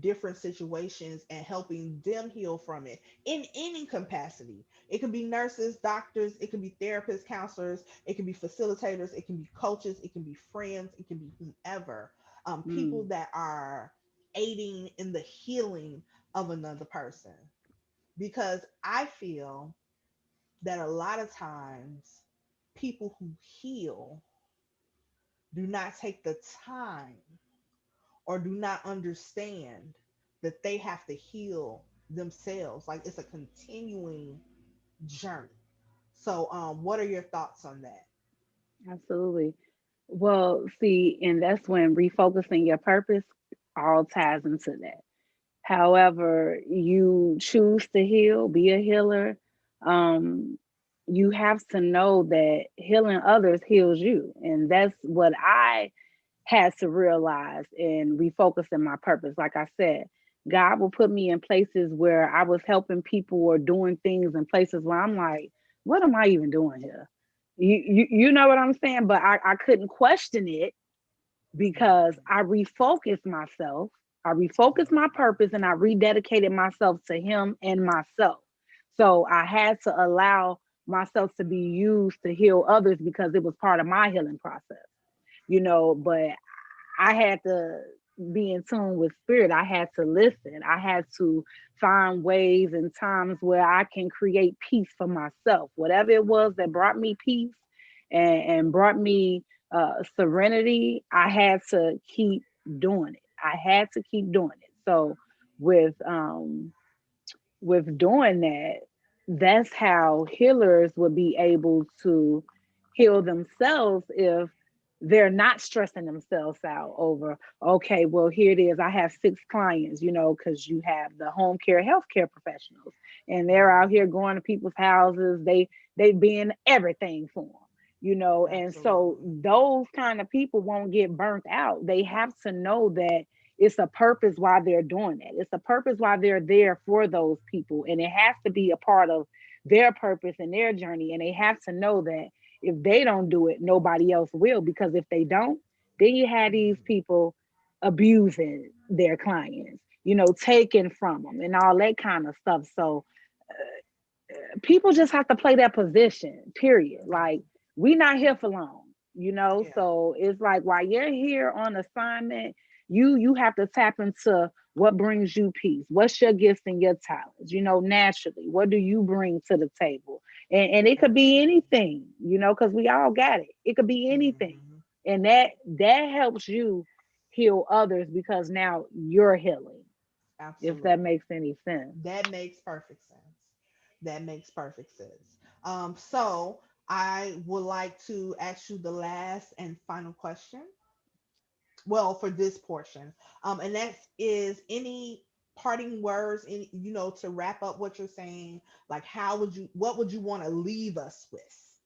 different situations and helping them heal from it in any capacity. It could be nurses, doctors, it could be therapists, counselors, it can be facilitators, it can be coaches, it can be friends, it can be whomever. People mm, that are aiding in the healing of another person. Because I feel that a lot of times people who heal do not take the time or do not understand that they have to heal themselves. Like it's a continuing journey. So, what are your thoughts on that? absolutely. Well, see, and that's when refocusing your purpose all ties into that. However, you choose to heal, be a healer, um, you have to know that healing others heals you. And that's what I had to realize in refocusing my purpose. Like I said, God will put me in places where I was helping people or doing things in places where I'm like, what am I even doing here? You know what I'm saying? But I couldn't question it because Mhm. I refocused myself. I refocused my purpose and I rededicated myself to him and myself. So I had to allow myself to be used to heal others because it was part of my healing process, but I had to be in tune with spirit. I had to listen. I had to find ways and times where I can create peace for myself. Whatever it was that brought me peace and brought me serenity, I had to keep doing it. I had to keep doing it. So with um with doing that, that's how healers would be able to heal themselves if they're not stressing themselves out over, okay, well, here it is. I have 6 clients, because you have the home care, healthcare professionals, and they're out here going to people's houses. They being everything for them, and so Absolutely. those kind of people won't get burnt out. They have to know that it's a purpose why they're doing it. It's a purpose why they're there for those people. And it has to be a part of their purpose and their journey. And they have to know that if they don't do it, nobody else will. Because if they don't, then you have these Mhm. people abusing their clients, taking from them and all that kind of stuff. So people just have to play that position, period. Yeah. Like, we not here for long, Yeah. so it's like while you're here on assignment, you have to tap into what brings you peace, what's your gifts and your talents, naturally, what do you bring to the table. And it could be Absolutely. anything, because we all got it. It could be anything. Mhm. And that helps you heal others because now you're healing, if that Absolutely. makes any sense. That makes perfect sense. That makes perfect sense. So I would like to ask you the last and final question. Well, for this portion, and that is any parting words, any, to wrap up what you're saying. Like, what would you want to leave us with?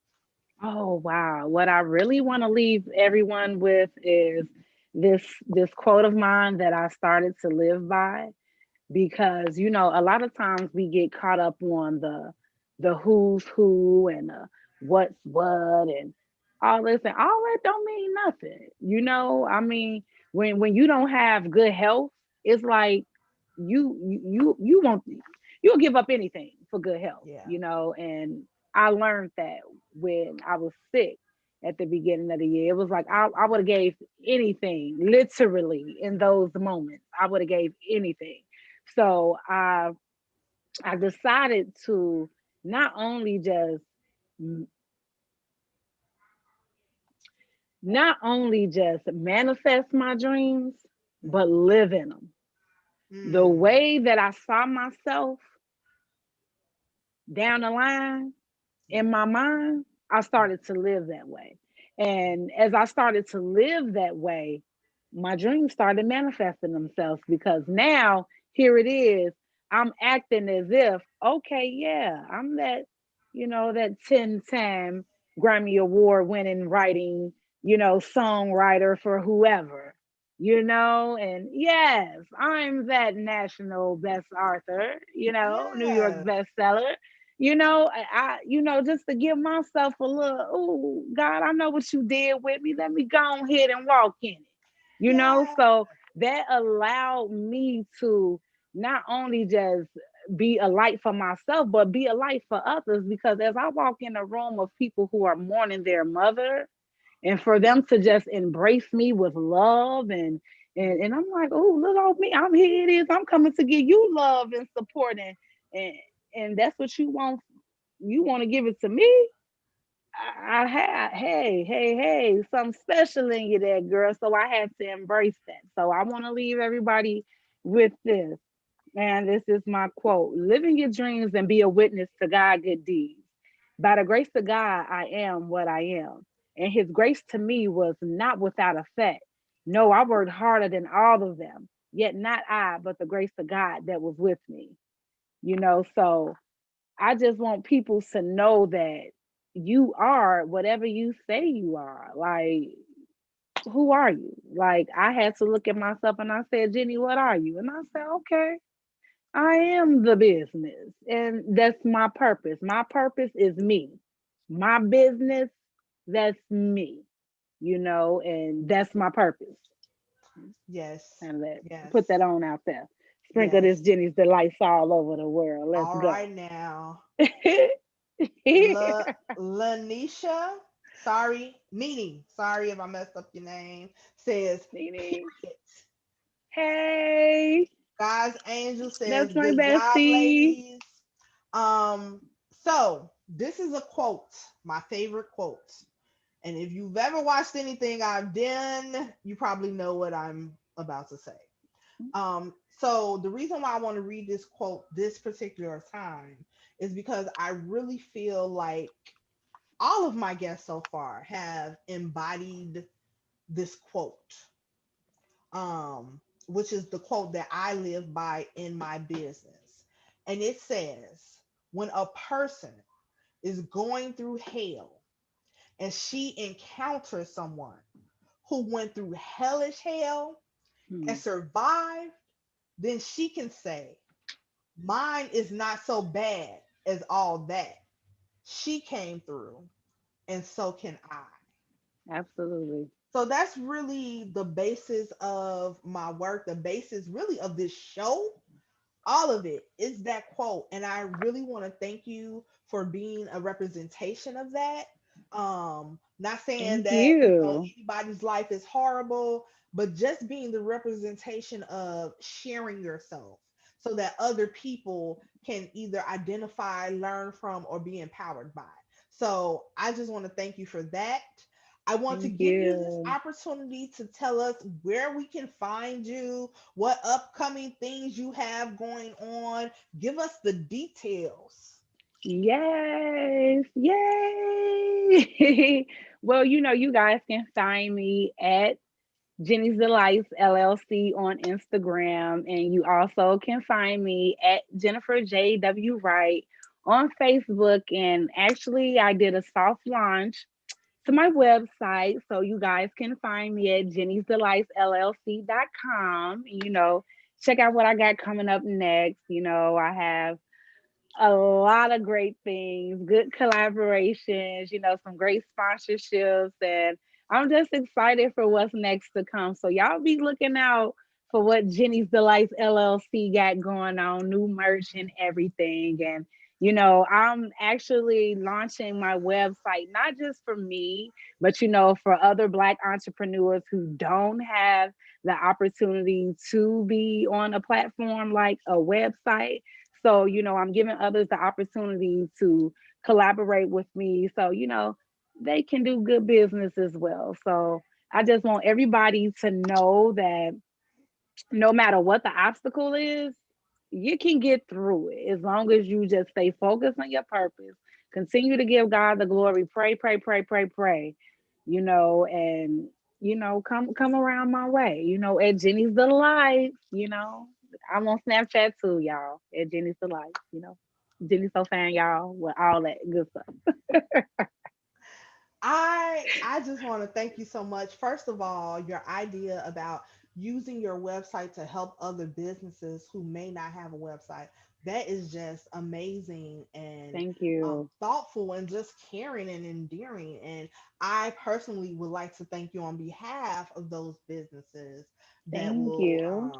Oh wow. What I really want to leave everyone with is this quote of mine that I started to live by, because a lot of times we get caught up on the who's who and what's what and all this, and all that don't mean nothing. I mean, when you don't have good health, it's like you won't, you'll give up anything for good health, Yeah. and I learned that when I was sick at the beginning of the year. It was like I would have gave anything, literally, in those moments. I would have gave anything. So I decided to not only just not only just manifest my dreams, but Hmm. live in them. The Mm. way that I saw myself down the line Yeah. in my mind, I Yeah. started to live that way. And as I started to live that way, my dreams started manifesting themselves, because now here it is. I'm acting as if, okay, yeah, I'm that 10-time Grammy Award winning writing, songwriter for whoever, and yes, I'm that national best author, New York Yeah. bestseller. Just to give myself a little, oh God, I know what you did with me. Let me go ahead and walk in it. Yeah. So that allowed me to not only just be a light for myself, but be a light for others. Because as I walk in a room of people who are mourning their mother, and for them to just embrace me with love and I'm like, oh, look at me, I'm here, it is, I'm coming to give you love and support, and and that's what you want to give it to me. I had, hey, something special in you there, girl. So I had to embrace that. So I want to leave everybody with this. And this is my quote: living your dreams and be a witness to God good deeds. By the grace of God, I am what I am. And his grace to me was not without effect. No, I worked harder than all of them. Yet not I, but the grace of God that was with me. So I just want people to know that you are whatever you say you are. Like, who are you? Like, I had to look at myself and I said, Jenny, what are you? And I said, okay, I am the business. And that's my purpose. My purpose is me. My business, that's me, and that's my purpose. Yes. And let Yes. put that on out there. Sprinkle this Yes. Jenny's delights all over the world. Let's All go. right now. Nene. Lanisha, sorry, Nene, sorry if I messed up your name, says, period. Hey, Guys, Angel says, that's my good job, bestie. ladies. Um, so this is a quote, my favorite quote. And if you've ever watched anything I've done, you probably know what I'm about to say. So the reason why I want to read this quote this particular time is because I really feel like all of my guests so far have embodied this quote, which is the quote that I live by in my business. And it says, when a person is going through hell and she encounters someone who went through hellish hell and Hmm, survived, then she can say, mine is not so bad as all that. She came through, and so can I. absolutely. So that's really the basis of my work, the basis really of this show. All of it is that quote. And I really want to thank you for being a representation of that. Not saying Thank that, you. anybody's life is horrible, but just being the representation of sharing yourself so that other people can either identify, learn from, or be empowered by. So I just want to thank you for that. I want to Thank give you this you. opportunity to tell us where we can find you, what upcoming things you have going on. Give us the details. Yes. Yay. Well, you guys can find me at Jenny's Delights LLC on Instagram. And you also can find me at Jennifer J.W. Wright on Facebook. And actually, I did a soft launch to my website. So you guys can find me at Jenny'sDelightsLLC.com. Check out what I got coming up next. I have a lot of great things, good collaborations, some great sponsorships, and I'm just excited for what's next to come. So y'all be looking out for what Jenny's Delights LLC got going on, new merch and everything. And I'm actually launching my website not just for me, but for other Black entrepreneurs who don't have the opportunity to be on a platform like a website. So, I'm giving others the opportunity to collaborate with me. So, they can do good business as well. So I just want everybody to know that no matter what the obstacle is, you can get through it as long as you just stay focused on your purpose. Continue to give God the glory. Pray, pray, pray, pray, pray. And come around my way. At Jenny's Delight. I'm on Snapchat too, y'all. At Jenny's Delight. Jenny so fan, y'all, with all that good stuff. I just want to thank you so much. First of all, your idea about using your website to help other businesses who may not have a website, that is just amazing and Thank you. thoughtful and just caring and endearing. And I personally would like to thank you on behalf of those businesses that Thank will you.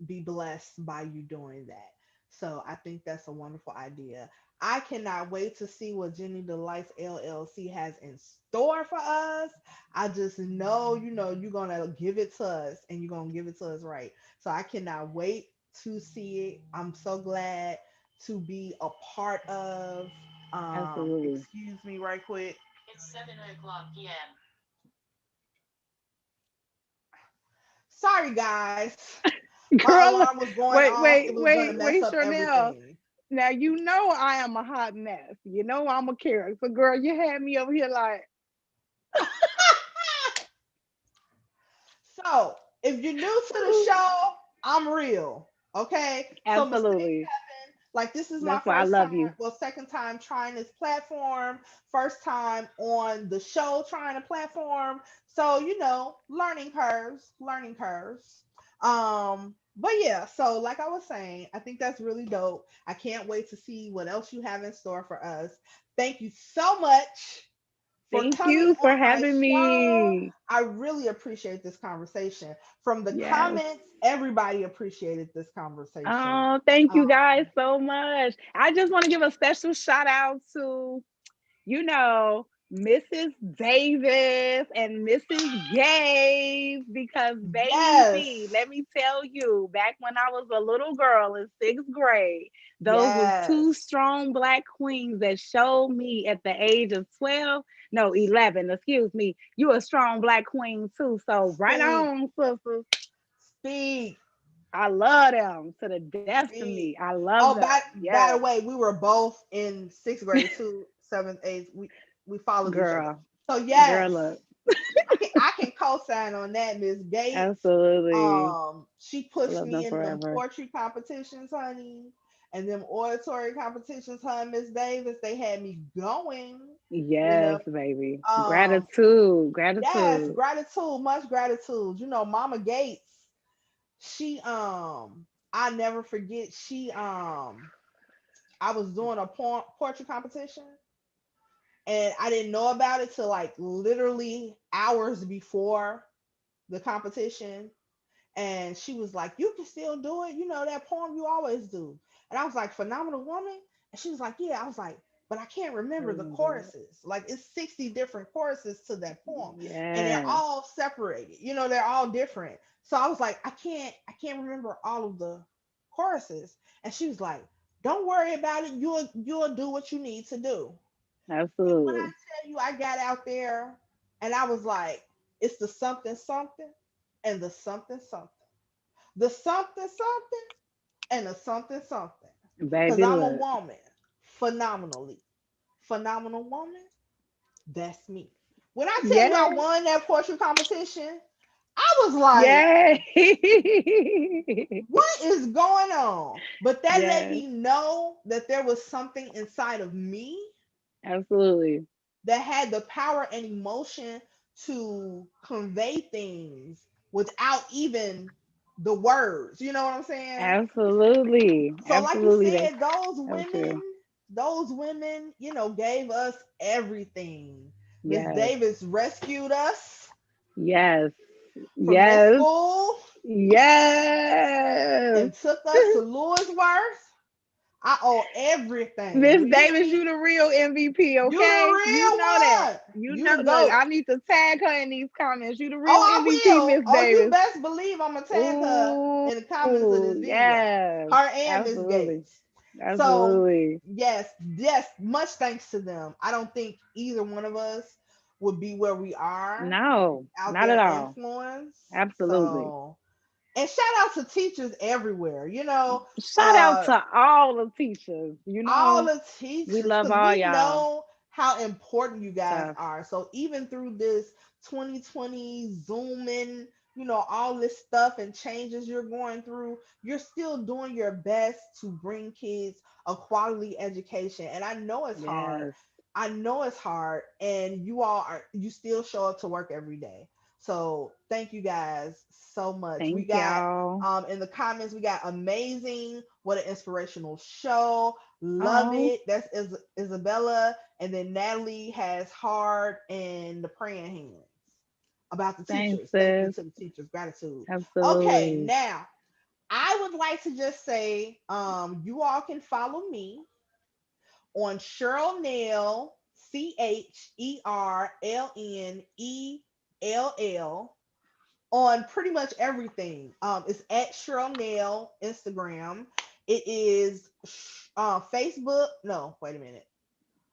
be blessed by you doing that. So I think that's a wonderful idea. I cannot wait to see what Jenny Delights LLC has in store for us. I just know, you're going to give it to us and you're going to give it to us right. So I cannot wait to see it. I'm so glad to be a part of. Absolutely. Excuse me, right quick. It's 7 o'clock p.m. Sorry, guys. My Girl, alarm was going wait, off. It wait, was going to wait, mess wait, up Cherlnell. everything. Now I am a hot mess. I'm a character. Girl, you had me over here like, So, if you're new to the show, I'm real. Okay. So, mistakes absolutely. happen. Like, this is my That's why I first time, love you. well, second time trying this platform, first time on the show trying a platform. So, learning curves, learning curves. But yeah, so like I was saying, I think that's really dope. I can't wait to see what else you have in store for us. Thank you so much for Thank coming you for on my having show. me. I really appreciate this conversation. From the Yes. comments, everybody appreciated this conversation. Oh, thank you guys Um, so much. I just want to give a special shout out to, Mrs. Davis and Mrs. Gabe, because baby, yes, let me tell you, back when I was a little girl in sixth grade, those was two yes, strong Black queens that showed me at the age of 12, no, 11, excuse me, you a strong Black queen too. So right speak, on, sisters. speak, I love them to the death of me. speak. I love Oh, them. by Yes, the way, we were both in sixth grade too, seventh, eighth. We followed each other. girl, So girl, yes, look, I can co-sign on that, Miss Gates. absolutely. She I pushed love me them in them forever. poetry competitions, honey, and them oratory competitions, honey. Miss Davis, they had me going, you know. Yes, baby. Um, Gratitude, yes, gratitude. gratitude, much gratitude. Mama Gates, she I never forget, I was doing a poetry competition and I didn't know about it till like literally hours before the competition. And she was like, "You can still do it. You know that poem you always do." And I was like, "Phenomenal Woman." And she was like, "Yeah." I was like, "But I can't I remember the remember it. choruses. Like it's 60 different choruses to that poem, and they're Yes. all separated. They're all different." So I was like, "I can't remember all of the choruses." And she was like, "Don't worry about it. You'll do what you need to do." And when I Absolutely. tell you, I got out there and I was like, "It's the something something and the something something." The something something and the something something. Because Baby, I'm a look. woman. Phenomenally. Phenomenal woman. That's me. When I tell you I Yes. won that poetry competition, I was like, Yay. what is going on? But that let Yes. me know that there was something inside of me Absolutely. that had the power and emotion to convey things without even the words. You know what I'm saying? Absolutely. So like you Absolutely. That's said, so true. those women, gave us everything. Miss Yes. Davis rescued us Yes. from that Yes. school Yes. and took us to Lewisworth. I owe everything. Miss When you Davis, you see the real MVP, you the okay? You real know that. one, You you know, the look, goat. I need to tag her in these comments. You the Oh, real I MVP, will. Miss Oh, you Davis. best believe I'm gonna tag her Ooh, in the comments of this video. yes. Her and Miss Absolutely. Gates. So Absolutely. yes, yes, much thanks to them. I don't think either one of us would be where we are No, without not at their all. influence. Absolutely. So, and shout out to teachers everywhere. Shout out to all the teachers. All the We teachers, love because all we y'all. know how important you guys So, are. So even through this 2020 zooming, all this stuff and changes you're going through, you're still doing your best to bring kids a quality education. And I know it's hard. yes. I know it's hard, and you still show up to work every day. So thank you guys so much. We Thank got y'all. in the comments, we got amazing, what an inspirational show. Love Oh, it. That's Isabella. And then Natalie has heart and the praying hands about the thanks, teachers. Thank you sis. to the teachers. Gratitude. Okay, Absolutely. now I would like to just say, you all can follow me on Cherlnell, Cherlnell, on pretty much everything. It's at Cherlnell Instagram. It is Facebook. No, wait a minute.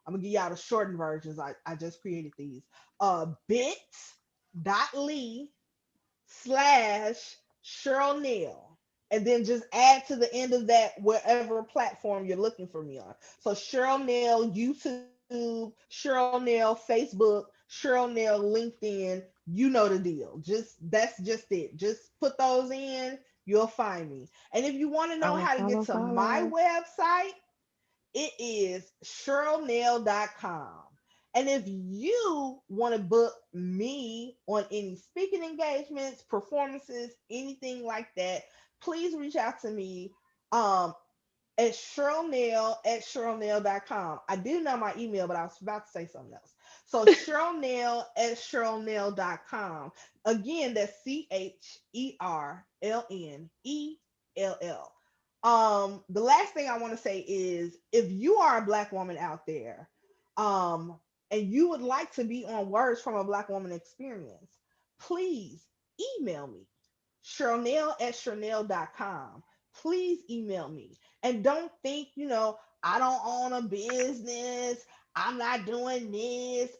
I'm gonna give y'all the shortened versions. I just created these. Bit.ly slash Cherlnell. And then just add to the end of that wherever platform you're looking for me on. So Cherlnell YouTube, Cherlnell Facebook, Cherlnell LinkedIn. You know the deal. That's just it. Just put those in, you'll find me. And if you want to know Follow, how to get follow, to my follow. website, it is Cherlnell.com. And if you want to book me on any speaking engagements, performances, anything like that, please reach out to me at Cherlnell@Cherlnell.com. I did know my email, but I was about to say something else. So Cherlnell at Cherlnell.com. Again, that's Cherlnell. The last thing I want to say is if you are a black woman out there, um, and you would like to be on Words from a Black Woman Experience, please email me. Cherlnell at Cherlnell.com. Please email me. And don't think, I don't own a business. I'm not doing this.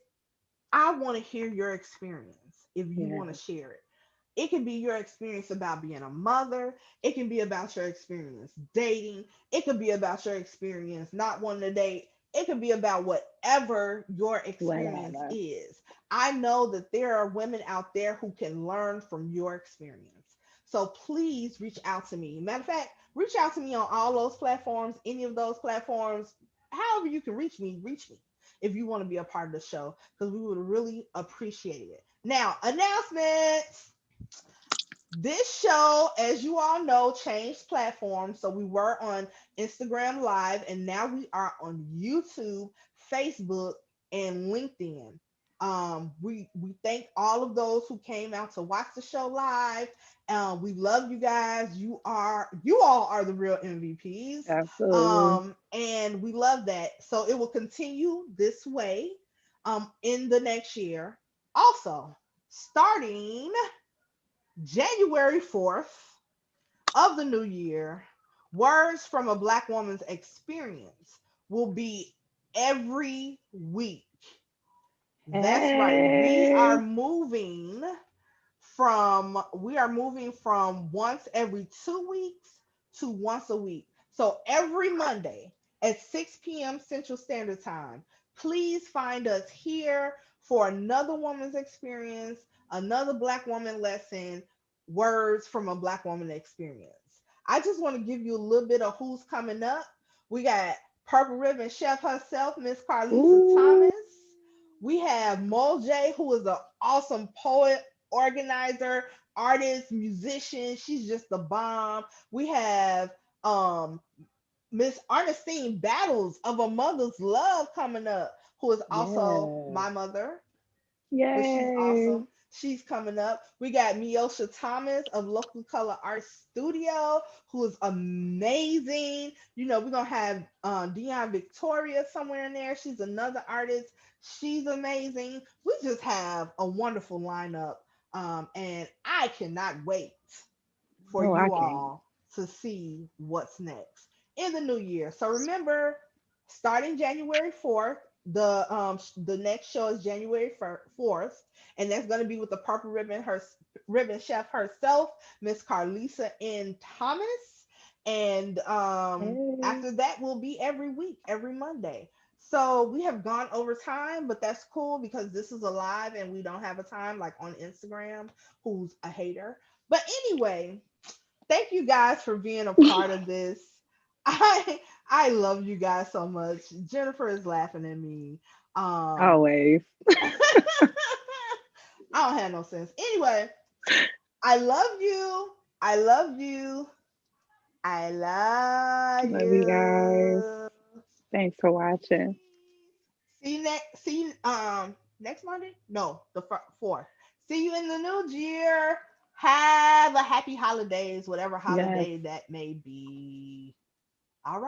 I want to hear your experience if you want to Yes. share it. It can be your experience about being a mother. It can be about your experience dating. It could be about your experience not wanting to date. It could be about whatever your experience Whatever. is. I know that there are women out there who can learn from your experience. So please reach out to me. Matter of fact, reach out to me on all those platforms, any of those platforms. However you can reach me if you want to be a part of the show because we would really appreciate it. Now, announcements. This show, as you all know, changed platforms. So we were on Instagram Live, and now we are on YouTube, Facebook, and LinkedIn. We thank all of those who came out to watch the show live. We love you guys. You all are the real MVPs. Absolutely. And we love that. So it will continue this way in the next year. Also, starting January 4th of the new year, Words from a Black Woman's Experience will be every week. That's right. Hey. We are moving from once every 2 weeks to once a week. So every Monday at 6 p.m. Central Standard Time, please find us here for another woman's experience, another Black woman lesson, words from a Black woman experience. I just want to give you a little bit of who's coming up. We got Purple Ribbon Chef herself, Miss Carlisa Ooh. Thomas. We have Mo J, who is an awesome poet, organizer, artist, musician. She's just the bomb. We have um Miss Ernestine Battles of a Mother's Love coming up, who is also Yes. my mother, but she's Yay. awesome. She's coming up. We got Miosha Thomas of Local Color Art Studio, who is amazing. We're gonna have Dion Victoria somewhere in there. She's another artist. She's amazing. We just have a wonderful lineup. And I cannot wait for Oh, I you can't. all to see what's next in the new year. So remember, starting January 4th, the next show is January 4th, and that's going to be with the Purple Ribbon Chef herself, Miss Carlisa N. Thomas. And Hey. after that will be every week, every Monday. So we have gone over time, but that's cool because this is a live and we don't have a time like on Instagram, who's a hater. But anyway, thank you guys for being a part of this. I love you guys so much. Jennifer is laughing at me. Um Always. I don't have no sense. Anyway, I love you. I love you. I love Love you guys. you. Thanks for watching. See you next Monday? No, the fourth. See you in the new year. Have a happy holidays, whatever Yes. holiday that may be.